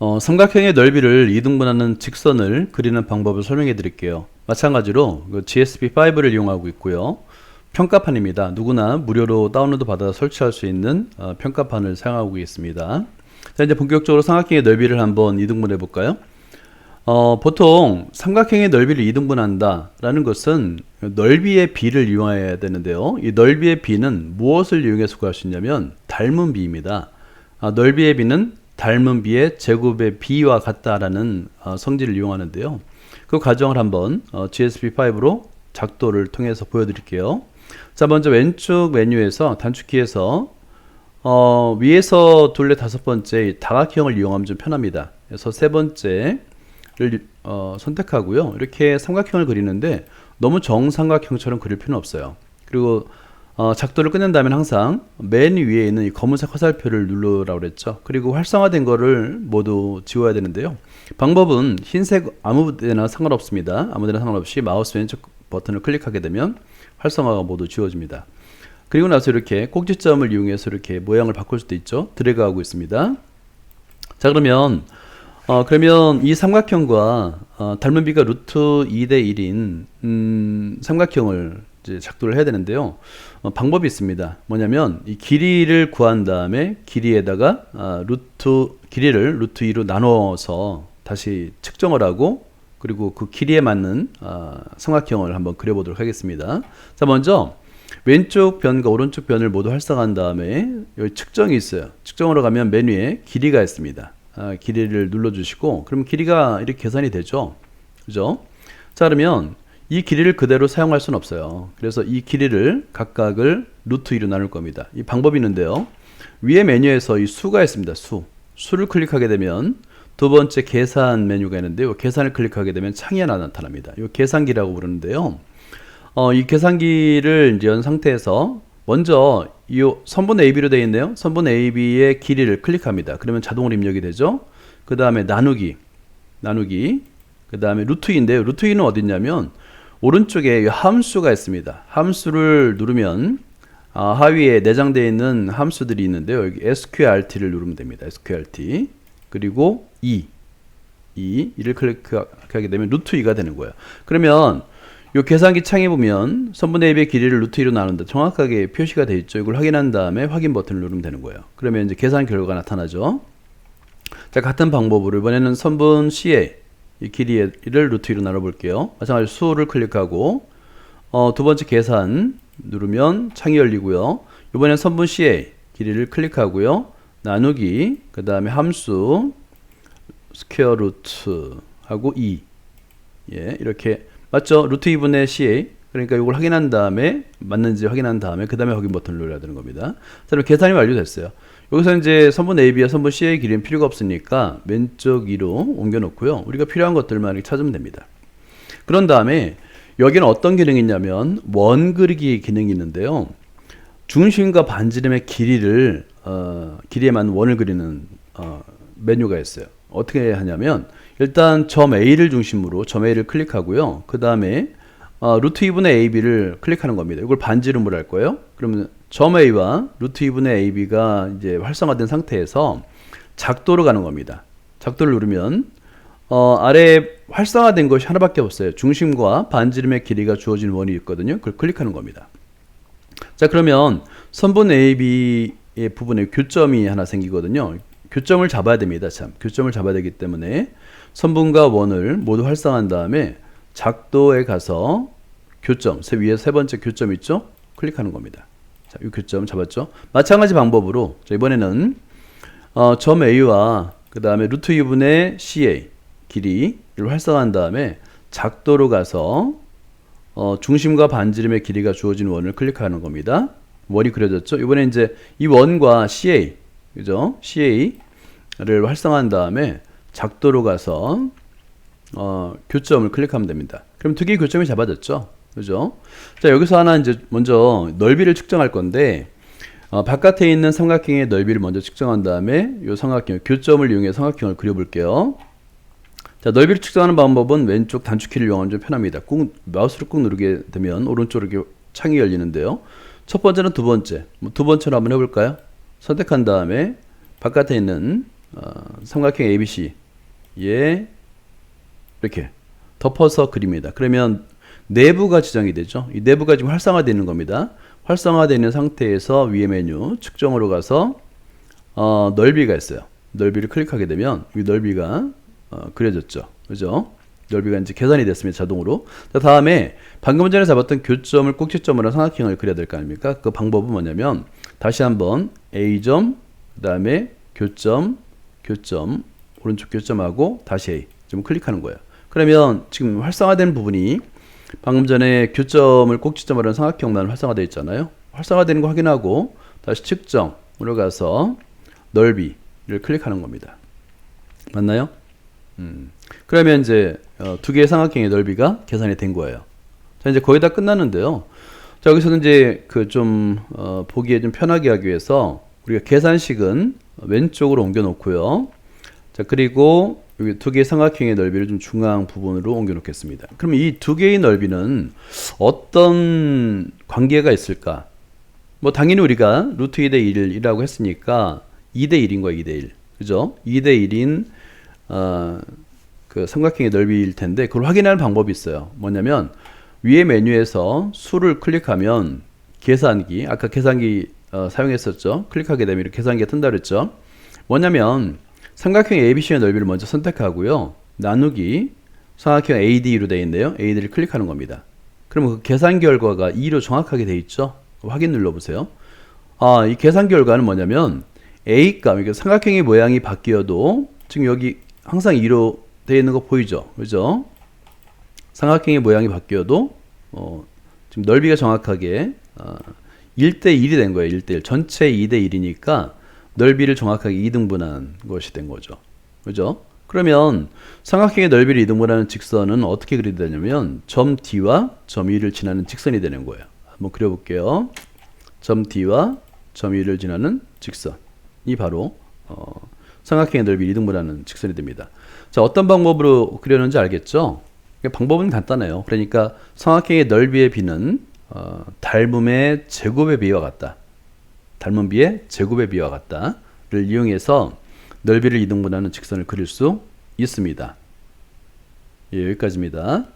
삼각형의 넓이를 이등분하는 직선을 그리는 방법을 설명해 드릴게요. 마찬가지로 GSP5를 이용하고 있고요. 평가판입니다. 누구나 무료로 다운로드 받아 설치할 수 있는 평가판을 사용하고 있습니다. 자, 이제 본격적으로 삼각형의 넓이를 한번 이등분해 볼까요? 보통 삼각형의 넓이를 이등분한다 라는 것은 넓이의 비를 이용해야 되는데요. 이 넓이의 비는 무엇을 이용해서 구할 수 있냐면 닮은 비입니다. 넓이의 비는 닮은 비의 제곱의 비와 같다라는 성질을 이용하는데요. 그 과정을 한번 GSP5로 작도를 통해서 보여드릴게요. 자, 먼저 왼쪽 메뉴에서 단축키에서 위에서 둘레 다섯 번째 다각형을 이용하면 좀 편합니다. 그래서 세 번째를 선택하고요. 이렇게 삼각형을 그리는데 너무 정삼각형처럼 그릴 필요는 없어요. 그리고 작도를 끝낸 다음에 항상 맨 위에 있는 이 검은색 화살표를 누르라고 그랬죠. 그리고 활성화된 거를 모두 지워야 되는데요. 방법은 흰색 아무데나 상관없습니다. 아무데나 상관없이 마우스 왼쪽 버튼을 클릭하게 되면 활성화가 모두 지워집니다. 그리고 나서 이렇게 꼭지점을 이용해서 이렇게 모양을 바꿀 수도 있죠. 드래그하고 있습니다. 자, 그러면 이 삼각형과 닮은 비가 루트 2대 1인 삼각형을 이제 작도를 해야 되는데요. 방법이 있습니다. 뭐냐면 이 길이를 구한 다음에 길이에다가 길이를 루트 2로 나눠서 다시 측정을 하고 그리고 그 길이에 맞는 삼각형을 한번 그려보도록 하겠습니다. 자, 먼저 왼쪽 변과 오른쪽 변을 모두 활성화한 다음에 여기 측정이 있어요. 측정으로 가면 메뉴에 길이가 있습니다. 길이를 눌러주시고 그럼 길이가 이렇게 계산이 되죠. 그죠? 자, 그러면 이 길이를 그대로 사용할 수는 없어요. 그래서 이 길이를 각각을 루트 2로 나눌 겁니다. 이 방법이 있는데요. 위에 메뉴에서 이 수가 있습니다. 수를 클릭하게 되면 두 번째 계산 메뉴가 있는데요. 계산을 클릭하게 되면 창이 하나 나타납니다. 이 계산기라고 부르는데요. 이 계산기를 이제 연 상태에서 먼저 이 선분 AB로 되어 있네요. 선분 AB의 길이를 클릭합니다. 그러면 자동으로 입력이 되죠. 그 다음에 나누기, 그 다음에 루트 2인데요. 루트 2는 어디 있냐면 오른쪽에 함수가 있습니다. 함수를 누르면 하위에 내장되어 있는 함수들이 있는데요. 여기 sqrt를 누르면 됩니다. sqrt 그리고 2를 클릭하게 되면 루트 2가 되는 거예요. 그러면 이 계산기 창에 보면 선분의 AB의 길이를 루트 2로 나눈다. 정확하게 표시가 되어 있죠. 이걸 확인한 다음에 확인 버튼을 누르면 되는 거예요. 그러면 이제 계산 결과가 나타나죠. 자, 같은 방법으로 이번에는 선분 C의 이 길이를 루트 2로 나눠 볼게요. 마찬가지로 수를 클릭하고 두 번째 계산 누르면 창이 열리고요. 이번엔 선분 C의 길이를 클릭하고요. 나누기, 그 다음에 함수 스퀘어 루트 하고 2. 예, 이렇게 맞죠? 루트 2분의 CA. 그러니까 이걸 확인한 다음에 맞는지 확인한 다음에 그 다음에 확인 버튼을 눌러야 되는 겁니다. 자, 그럼 계산이 완료됐어요. 여기서 이제 선분 AB와 선분 C의 길이는 필요가 없으니까 왼쪽 위로 옮겨 놓고요. 우리가 필요한 것들만 이렇게 찾으면 됩니다. 그런 다음에 여기는 어떤 기능이 있냐면 원 그리기 기능이 있는데요. 중심과 반지름의 길이에 맞는 원을 그리는 메뉴가 있어요. 어떻게 하냐면 일단 점 A를 중심으로 점 A를 클릭하고요. 그 다음에 루트 2분의 AB를 클릭하는 겁니다. 이걸 반지름으로 할 거예요. 그러면 점 A와 루트 2분의 AB가 이제 활성화된 상태에서 작도로 가는 겁니다. 작도를 누르면 아래에 활성화된 것이 하나밖에 없어요. 중심과 반지름의 길이가 주어진 원이 있거든요. 그걸 클릭하는 겁니다. 자, 그러면 선분 AB의 부분에 교점이 하나 생기거든요. 교점을 잡아야 됩니다. 참, 교점을 잡아야 되기 때문에 선분과 원을 모두 활성화한 다음에 작도에 가서 교점, 위에 세 번째 교점 있죠? 클릭하는 겁니다. 자, 이 교점 잡았죠? 마찬가지 방법으로 이번에는 점 A와 그 다음에 루트 2분의 CA 길이를 활성화한 다음에 작도로 가서 중심과 반지름의 길이가 주어진 원을 클릭하는 겁니다. 원이 그려졌죠? 이번에 이제 이 원과 CA, 그죠? CA를 활성화한 다음에 작도로 가서 교점을 클릭하면 됩니다. 그럼 두 개의 교점이 잡아졌죠? 그죠? 자, 여기서 하나 이제 먼저 넓이를 측정할 건데 바깥에 있는 삼각형의 넓이를 먼저 측정한 다음에 이 삼각형 교점을 이용해 삼각형을 그려볼게요. 자, 넓이를 측정하는 방법은 왼쪽 단축키를 이용하면 좀 편합니다. 마우스를 꾹 누르게 되면 오른쪽으로 이렇게 창이 열리는데요. 첫 번째는 두 번째로 한번 해볼까요? 선택한 다음에 바깥에 있는 삼각형 ABC에 이렇게 덮어서 그립니다. 그러면 내부가 지정이 되죠. 이 내부가 지금 활성화되는 겁니다. 활성화되는 상태에서 위에 메뉴 측정으로 가서 넓이가 있어요. 넓이를 클릭하게 되면 이 넓이가 그려졌죠. 그죠? 넓이가 이제 계산이 됐습니다. 자동으로. 자, 다음에 방금 전에 잡았던 교점을 꼭지점으로 삼각형을 그려야 될 거 아닙니까? 그 방법은 뭐냐면 다시 한번 A점, 그 다음에 교점, 교점, 오른쪽 교점하고 다시 A 좀 클릭하는 거예요. 그러면 지금 활성화된 부분이 방금 전에 교점을 꼭지점으로 한 삼각형만 활성화되어 있잖아요. 활성화되는 거 확인하고 다시 측정으로 가서 넓이를 클릭하는 겁니다. 맞나요? 그러면 이제 두 개의 삼각형의 넓이가 계산이 된 거예요. 자, 이제 거의 다 끝났는데요. 자, 여기서는 이제 그 좀 보기에 좀 편하게 하기 위해서 우리가 계산식은 왼쪽으로 옮겨 놓고요. 자, 그리고 여기 두 개의 삼각형의 넓이를 좀 중앙 부분으로 옮겨 놓겠습니다. 그러면 이 두 개의 넓이는 어떤 관계가 있을까? 뭐 당연히 우리가 루트 2대 1이라고 했으니까 2대 1인 거예요. 2대 1. 그죠? 2대 1인 그 삼각형의 넓이일 텐데 그걸 확인하는 방법이 있어요. 뭐냐면 위에 메뉴에서 수를 클릭하면 계산기, 아까 계산기 사용했었죠. 클릭하게 되면 이렇게 계산기가 뜬다 그랬죠. 뭐냐면 삼각형 ABC의 넓이를 먼저 선택하고요. 나누기 삼각형 AD로 되어 있네요. AD를 클릭하는 겁니다. 그러면 그 계산 결과가 2로 정확하게 되어 있죠. 확인 눌러보세요. 이 계산 결과는 뭐냐면 A값, 그러니까 삼각형의 모양이 바뀌어도 지금 여기 항상 2로 되어 있는 거 보이죠? 그죠? 삼각형의 모양이 바뀌어도 지금 넓이가 정확하게 1대 1이 된 거예요. 1대 1. 전체 2대 1이니까 넓이를 정확하게 2등분한 것이 된 거죠. 그죠? 그러면 삼각형의 넓이를 2등분하는 직선은 어떻게 그려야 되냐면 점 D와 점 E를 지나는 직선이 되는 거예요. 한번 그려볼게요. 점 D와 점 E를 지나는 직선이 바로 삼각형의 넓이 2등분하는 직선이 됩니다. 자, 어떤 방법으로 그려는지 알겠죠? 방법은 간단해요. 그러니까 삼각형의 넓이의 비는 닮음의 제곱의 비와 같다. 닮은 비의 제곱의 비와 같다를 이용해서 넓이를 2등분하는 직선을 그릴 수 있습니다. 예, 여기까지입니다.